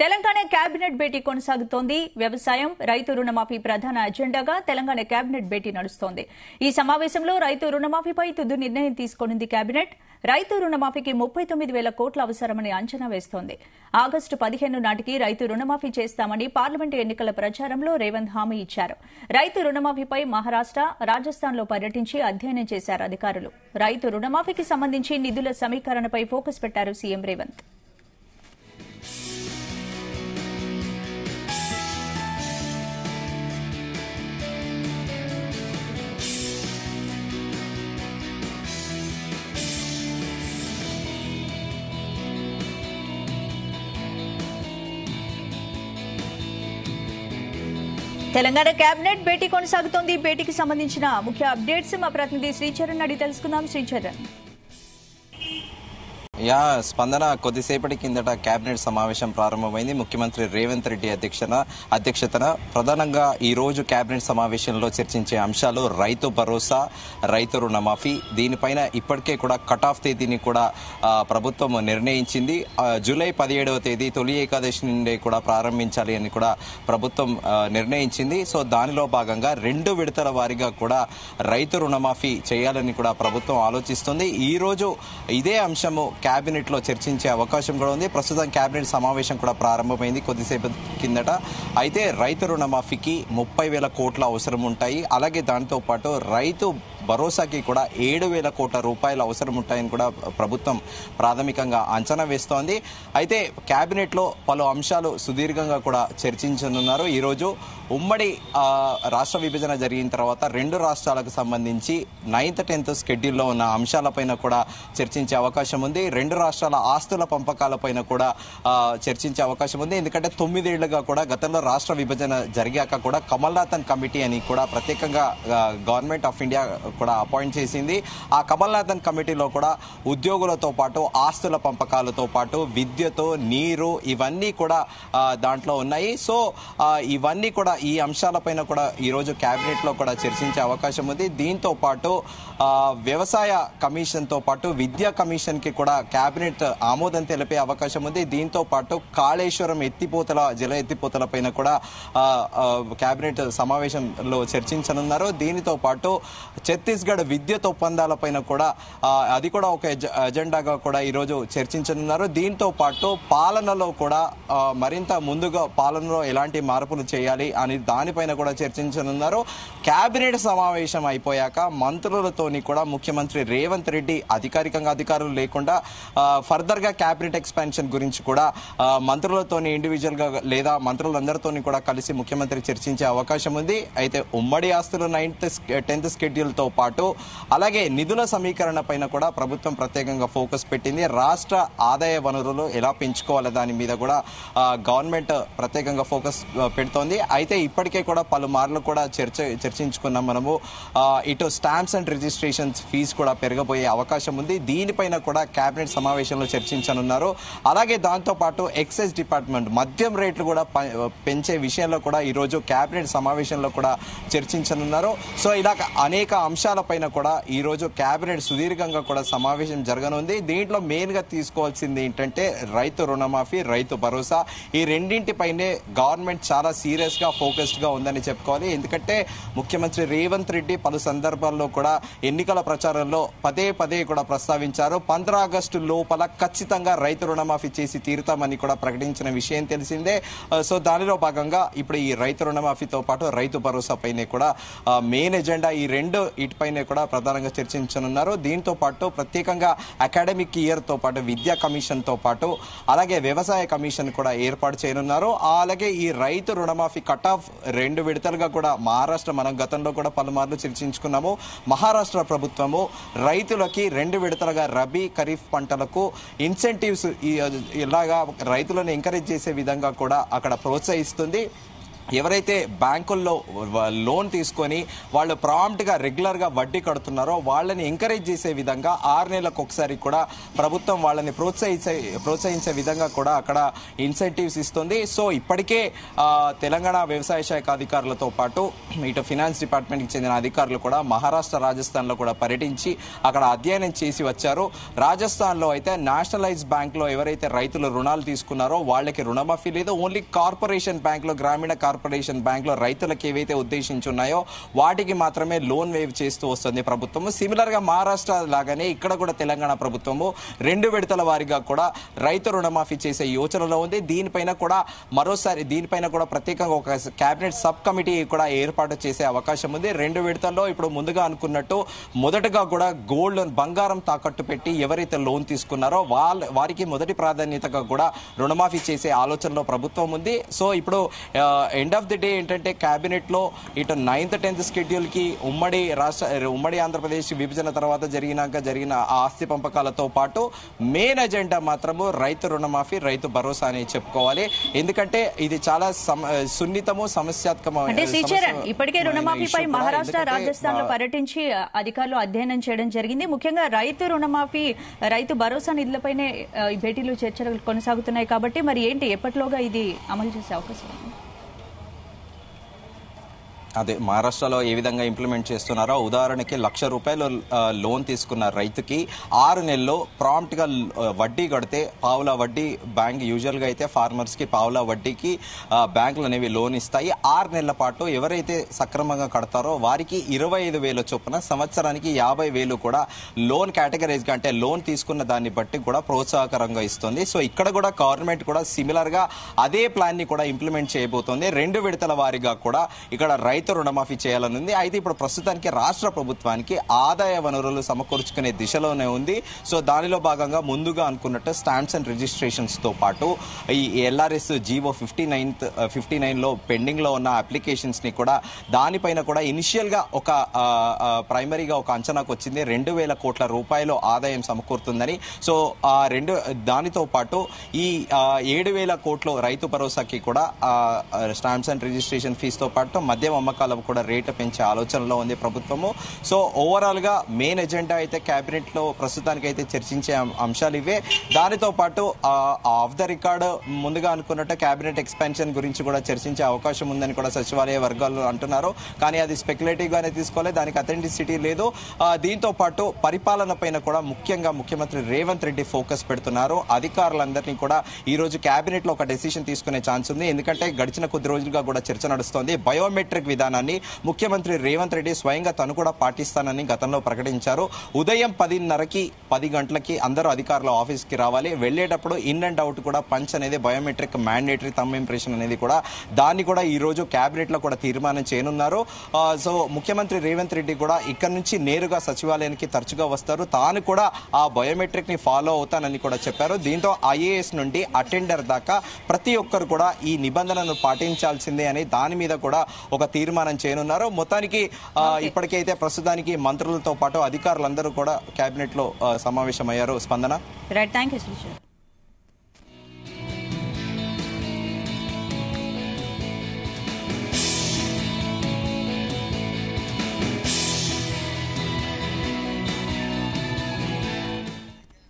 Telangana cabinet భేటీ కొనసాగుతోంది. వ్యవసాయం, రైతు రుణమాఫీ ప్రధాన అజెండాగా తెలంగాణ కేబినెట్ భేటీ నడుస్తోంది. ఈ సమావేశంలో రైతు రుణమాఫీపై తుది నిర్ణయం తీసుకోనుంది కేబినెట్. రైతు రుణమాఫీకి 39,000 కోట్ల అవసరమని అంచనా వేస్తోంది. ఆగస్టు 15 నాటికి రైతు రుణమాఫీ చేస్తామని పార్లమెంటు ఎన్నికల ప్రచారంలో రేవంత్ హామీ ఇచ్చారు. రైతు రుణమాఫీపై మహారాష్ట, రాజస్థాన్లో పర్యటించి అధ్యయనం చేశారు అధికారులు. రైతు రుణమాఫీకి సంబంధించి నిధుల సమీకరణపై ఫోకస్ పెట్టారు సీఎం రేవంత్. తెలంగాణ కేబినెట్ భేటీ కొనసాగుతోంది. భేటీకి సంబంధించిన ముఖ్య అప్డేట్స్ మా ప్రతినిధి శ్రీచరణ్ అడిగి తెలుసుకుందాం. శ్రీచరణ్, స్పందన, కొద్దిసేపటి కిందట కేబినెట్ సమావేశం ప్రారంభమైంది. ముఖ్యమంత్రి రేవంత్ రెడ్డి అధ్యక్షతన ప్రధానంగా ఈ రోజు కేబినెట్ సమావేశంలో చర్చించే అంశాలు రైతు భరోసా, రైతు రుణమాఫీ. దీనిపైన ఇప్పటికే కూడా కట్ ఆఫ్ తేదీని కూడా ప్రభుత్వం నిర్ణయించింది. జూలై 17వ తేదీ తొలి ఏకాదశి నుండి కూడా ప్రారంభించాలి అని కూడా ప్రభుత్వం నిర్ణయించింది. సో దానిలో భాగంగా 2 విడతల వారీగా కూడా రైతు రుణమాఫీ చేయాలని కూడా ప్రభుత్వం ఆలోచిస్తుంది. ఈ రోజు ఇదే అంశము కేబినెట్ లో చర్చించే అవకాశం కూడా ఉంది. ప్రస్తుతం కేబినెట్ సమావేశం కూడా ప్రారంభమైంది కొద్దిసేపు కిందట. అయితే రైతు రుణమాఫీకి 30,000 కోట్ల అవసరం ఉంటాయి. అలాగే దాంతో పాటు రైతు భరోసాకి కూడా 7,000 కోట్ల రూపాయలు అవసరం ఉంటాయని కూడా ప్రభుత్వం ప్రాథమికంగా అంచనా వేస్తోంది. అయితే కేబినెట్ లో పలు అంశాలు సుదీర్ఘంగా కూడా చర్చించనున్నారు. ఈరోజు ఉమ్మడి రాష్ట్ర విభజన జరిగిన తర్వాత 2 రాష్ట్రాలకు సంబంధించి 9th, 10th షెడ్యూల్లో ఉన్న అంశాలపైన కూడా చర్చించే అవకాశం ఉంది. 2 రాష్ట్రాల ఆస్తుల పంపకాలపైన కూడా చర్చించే అవకాశం ఉంది. ఎందుకంటే 9 ఏళ్లుగా కూడా గతంలో రాష్ట్ర విభజన జరిగాక కూడా కమల్నాథన్ కమిటీ అని కూడా ప్రత్యేకంగా గవర్నమెంట్ ఆఫ్ ఇండియా కూడా అపాయింట్ చేసింది. ఆ కమల్నాథన్ కమిటీలో కూడా ఉద్యోగులతో పాటు ఆస్తుల పంపకాలతో పాటు విద్యుత్, నీరు ఇవన్నీ కూడా దాంట్లో ఉన్నాయి. సో ఇవన్నీ కూడా ఈ అంశాలపైన కూడా ఈరోజు కేబినెట్ లో కూడా చర్చించే అవకాశం ఉంది. దీంతో పాటు వ్యవసాయ కమిషన్ తో పాటు విద్యా కమిషన్ కి కూడా కేబినెట్ ఆమోదం తెలిపే అవకాశం ఉంది. దీంతో పాటు కాళేశ్వరం జల ఎత్తిపోతల పైన కూడా కేబినెట్ సమావేశంలో చర్చించనున్నారు. దీనితో పాటు ఛత్తీస్గఢ్ విద్యుత్ ఒప్పందాలపైన కూడా అది కూడా ఒక అజెండాగా కూడా ఈరోజు చర్చించనున్నారు. దీంతో పాటు పాలనలో కూడా మరింత ముందుగా పాలనలో ఎలాంటి మార్పులు చేయాలి అని దానిపైన కూడా చర్చించనున్నారు. కేబినెట్ సమావేశం అయిపోయాక మంత్రులతోని కూడా ముఖ్యమంత్రి రేవంత్ రెడ్డి అధికారులు లేకుండా ఫర్దర్ గా కేబినెట్ ఎక్స్పాన్షన్ గురించి కూడా మంత్రులతోని ఇండివిజువల్ గా లేదా మంత్రులందరితోని కూడా కలిసి ముఖ్యమంత్రి చర్చించే అవకాశం ఉంది. అయితే ఉమ్మడి ఆస్తులు 9th, 10th షెడ్యూల్ తో పాటు అలాగే నిధుల సమీకరణ పైన కూడా ప్రభుత్వం ప్రత్యేకంగా ఫోకస్ పెట్టింది. రాష్ట్ర ఆదాయ వనరులు ఎలా పెంచుకోవాలి దాని మీద కూడా గవర్నమెంట్ ప్రత్యేకంగా ఫోకస్ పెడుతోంది. అయితే ఇప్పటికే కూడా పలుమార్లు కూడా చర్చించుకున్నాం మనము. ఇటు స్టాంప్స్ అండ్ రిజిస్ట్రేషన్స్ ఫీజు కూడా పెరగబోయే అవకాశం ఉంది. దీనిపైన కూడా కేబినెట్ సమావేశంలో చర్చించనున్నారు. అలాగే దాంతో పాటు ఎక్సైజ్ డిపార్ట్మెంట్ మద్యం రేట్లు కూడా పెంచే విషయంలో కూడా ఈరోజు కేబినెట్ సమావేశంలో కూడా చర్చించనున్నారు. సో ఇలా అనేక అంశాలపైన కూడా ఈ రోజు కేబినెట్ సుదీర్ఘంగా కూడా సమావేశం జరగనుంది. దీంట్లో మెయిన్ గా తీసుకోవాల్సింది ఏంటంటే రైతు రుణమాఫీ, రైతు భరోసా. ఈ రెండింటిపైనే గవర్నమెంట్ చాలా సీరియస్ గా ఫోకస్డ్ గా ఉందని చెప్పుకోవాలి. ఎందుకంటే ముఖ్యమంత్రి రేవంత్ రెడ్డి పలు సందర్భాల్లో కూడా ఎన్నికల ప్రచారంలో పదే కూడా ప్రస్తావించారు. 15 ఆగస్టు లోపల ఖచ్చితంగా రైతు రుణమాఫీ చేసి తీరుతామని కూడా ప్రకటించిన విషయం తెలిసిందే. సో దానిలో భాగంగా ఇప్పుడు ఈ రైతు రుణమాఫీతో పాటు రైతు భరోసా పైనే కూడా మెయిన్ ఎజెండా ఈ 2 ఇటుపైనే కూడా ప్రధానంగా చర్చించనున్నారు. దీంతో పాటు ప్రత్యేకంగా అకాడమిక్ ఇయర్ తో పాటు విద్యా కమిషన్ తో పాటు అలాగే వ్యవసాయ కమిషన్ కూడా ఏర్పాటు చేయనున్నారు. అలాగే ఈ రైతు రుణమాఫీ కట్ ఆఫ్ 2 విడతలుగా కూడా మహారాష్ట్ర, మనం గతంలో కూడా పలుమార్లు చర్చించుకున్నాము. మహారాష్ట్ర ప్రభుత్వము రైతులకి 2 విడతలుగా రబీ, ఖరీఫ్ పంటలకు ఇన్సెంటివ్స్ ఇలాగా రైతులను ఎంకరేజ్ చేసే విధంగా కూడా అక్కడ ప్రోత్సహిస్తుంది. ఎవరైతే బ్యాంకుల్లో లోన్ తీసుకొని వాళ్ళు ప్రాంప్ట్ గా రెగ్యులర్ గా వడ్డీ కడుతున్నారో వాళ్ళని ఎంకరేజ్ చేసే విధంగా 6 నెలలకు ఒకసారి కూడా ప్రభుత్వం వాళ్ళని ప్రోత్సహించే విధంగా కూడా అక్కడ ఇన్సెంటివ్స్ ఇస్తుంది. సో ఇప్పటికే తెలంగాణ వ్యవసాయ శాఖ అధికారులతో పాటు ఇటు ఫినాన్స్ డిపార్ట్మెంట్ కి చెందిన అధికారులు కూడా మహారాష్ట్ర, రాజస్థాన్ లో కూడా పర్యటించి అక్కడ అధ్యయనం చేసి వచ్చారు. రాజస్థాన్ లో అయితే నేషనలైజ్ బ్యాంక్ లో ఎవరైతే రైతులు రుణాలు తీసుకున్నారో వాళ్ళకి రుణమాఫీ లేదు. ఓన్లీ కార్పొరేషన్ బ్యాంక్ లో, గ్రామీణ కార్పొరేషన్ బ్యాంక్ లో రైతులకు ఏవైతే ఉద్దేశించున్నాయో వాటికి మాత్రమే లోన్ వేవ్ చేస్తూ వస్తుంది ప్రభుత్వము. సిమిలర్ గా మహారాష్ట్ర లాగానే ఇక్కడ కూడా తెలంగాణ ప్రభుత్వము 2 విడతల వారీగా కూడా రైతు రుణమాఫీ చేసే యోచనలో ఉంది. దీనిపైన కూడా ప్రత్యేకంగా ఒక కేబినెట్ సబ్ కమిటీ కూడా ఏర్పాటు చేసే అవకాశం ఉంది. 2 విడతల్లో ఇప్పుడు ముందుగా అనుకున్నట్టు మొదటగా కూడా గోల్డ్ లోన్, బంగారం తాకట్టు పెట్టి ఎవరైతే లోన్ తీసుకున్నారో వారికి మొదటి ప్రాధాన్యతగా కూడా రుణమాఫీ చేసే ఆలోచనలో ప్రభుత్వం ఉంది. సో ఇప్పుడు ఎండ్ ఆఫ్ ది డే ఏంటంటే కేబినెట్ లో ఇటు 9th 10th షెడ్యూల్ కి ఉమ్మడి ఆంధ్రప్రదేశ్ విభజన తర్వాత జరిగిన ఆస్తి పంపకాలతో పాటు మెయిన్ ఎజెండా మాత్రము రైతు రుణమాఫీ, రైతు భరోసా అని చెప్పుకోవాలి. ఎందుకంటే ఇది చాలా సున్నితము, సమస్యాత్మకమైన ఇప్పటికే రుణమాఫీపై మహారాష్ట్ర, రాజస్థాన్ లో పర్యటించి అధికారులు అధ్యయనం చేయడం జరిగింది. ముఖ్యంగా రైతు రుణమాఫీ, రైతు భరోసా నిధులపైనే ఈ భేటీలు, చర్చలు కొనసాగుతున్నాయి కాబట్టి మరి ఏంటి, ఎప్పటిలోగా ఇది అమలు చేసే అవకాశం ఉంది? అదే మహారాష్ట్రలో ఏ విధంగా ఇంప్లిమెంట్ చేస్తున్నారో, ఉదాహరణకి ₹1,00,000 లోన్ తీసుకున్న రైతుకి 6 నెలల్లో ప్రాంప్ట్ గా వడ్డీ కడితే పావులా వడ్డీ బ్యాంక్ యూజువల్ గా అయితే ఫార్మర్స్ కి పావులా వడ్డీకి బ్యాంకులు అనేవి లోన్ ఇస్తాయి. 6 నెలల పాటు ఎవరైతే సక్రమంగా కడతారో వారికి 25,000 చొప్పున, సంవత్సరానికి 50,000 కూడా లోన్ కేటగరైజ్ గా, అంటే లోన్ తీసుకున్న దాన్ని బట్టి కూడా ప్రోత్సాహకరంగా ఇస్తుంది. సో ఇక్కడ కూడా గవర్నమెంట్ కూడా సిమిలర్ గా అదే ప్లాన్ ని కూడా ఇంప్లిమెంట్ చేయబోతోంది. 2 విడతల వారీగా కూడా ఇక్కడ రైతు రుణమాఫీ చేయాలనుంది. అయితే ఇప్పుడు ప్రస్తుతానికి రాష్ట్ర ప్రభుత్వానికి ఆదాయ వనరులు సమకూర్చుకునే దిశలోనే ఉంది. సో దానిలో భాగంగా ముందుగా అనుకున్నట్టు స్టాంప్స్ అండ్ రిజిస్ట్రేషన్స్ తో పాటు ఈ LRS జీవో 59 లో పెండింగ్ లో ఉన్న అప్లికేషన్స్ ని కూడా దానిపైన కూడా ఇనిషియల్ గా ఒక ప్రైమరీగా ఒక అంచనాకు వచ్చింది 2,000 కోట్ల రూపాయలు ఆదాయం సమకూరుతుందని. సో దానితో పాటు ఈ 7,000 కోట్లు రైతు భరోసాకి కూడా స్టాంప్స్ అండ్ రిజిస్ట్రేషన్ ఫీజుతో పాటు మద్యం అమ్మకాలకు కూడా రేటు పెంచే ఆలోచనలో ఉంది ప్రభుత్వము. సో ఓవరాల్ గా మెయిన్ ఎజెండా అయితే కేబినెట్ లో ప్రస్తుతానికి అయితే చర్చించే అంశాలు ఇవే. దానితో పాటు ఆఫ్ ద రికార్డ్ ముందుగా అనుకున్నట్టు కేబినెట్ ఎక్స్పాన్షన్ గురించి కూడా చర్చించే అవకాశం ఉందని కూడా సచివాలయ వర్గాలు అంటున్నారు. కానీ అది స్పెక్యులేటివ్ గానే తీసుకోవాలి, దానికి అథెంటిసిటీ లేదు. దీంతో పాటు పరిపాలన పైన కూడా ముఖ్యంగా ముఖ్యమంత్రి రేవంత్ రెడ్డి ఫోకస్ పెడుతున్నారు. అధికారులందరినీ కూడా ఈ రోజు కేబినెట్ లో ఒక డెసిషన్ తీసుకునే ఛాన్స్ ఉంది. ఎందుకంటే గడిచిన కొద్ది రోజులుగా కూడా చర్చ నడుస్తోంది. బయోమెట్రిక్ విధానాన్ని ముఖ్యమంత్రి రేవంత్ రెడ్డి స్వయంగా తను కూడా పాటిస్తానని గతంలో ప్రకటించారు. ఉదయం 10 గంటలకి అందరూ అధికారులు ఆఫీస్ కి రావాలి. వెళ్లేటప్పుడు ఇన్ అండ్ అవుట్ కూడా పంచ్ అనేది బయోమెట్రిక్ మ్యాండేటరీ, థంబ్ ఇంప్రెషన్ అనేది కూడా దాన్ని కూడా ఈ రోజు కేబినెట్ లో కూడా తీర్మానం చేయనున్నారు. సో ముఖ్యమంత్రి రేవంత్ రెడ్డి కూడా ఇక్కడ నుంచి నేరుగా సచివాలయానికి తరచుగా వస్తారు. తాను కూడా ఆ బయోమెట్రిక్ ని ఫాలో అవుతానని కూడా చెప్పారు. దీంతో IAS నుండి అటెండర్ దాకా ప్రతి ఒక్కరు కూడా ఈ నిబంధనను పాటించాల్సిందే అని దాని మీద కూడా ఒక తీర్మానం చేయనున్నారు. మొత్తానికి ఇప్పటికైతే ప్రస్తుతానికి మంత్రులతో పాటు అధికారులందరూ కూడా కేబినెట్ లో సమావేశమయ్యారు. స్పందన. Right, thank you Srisailam.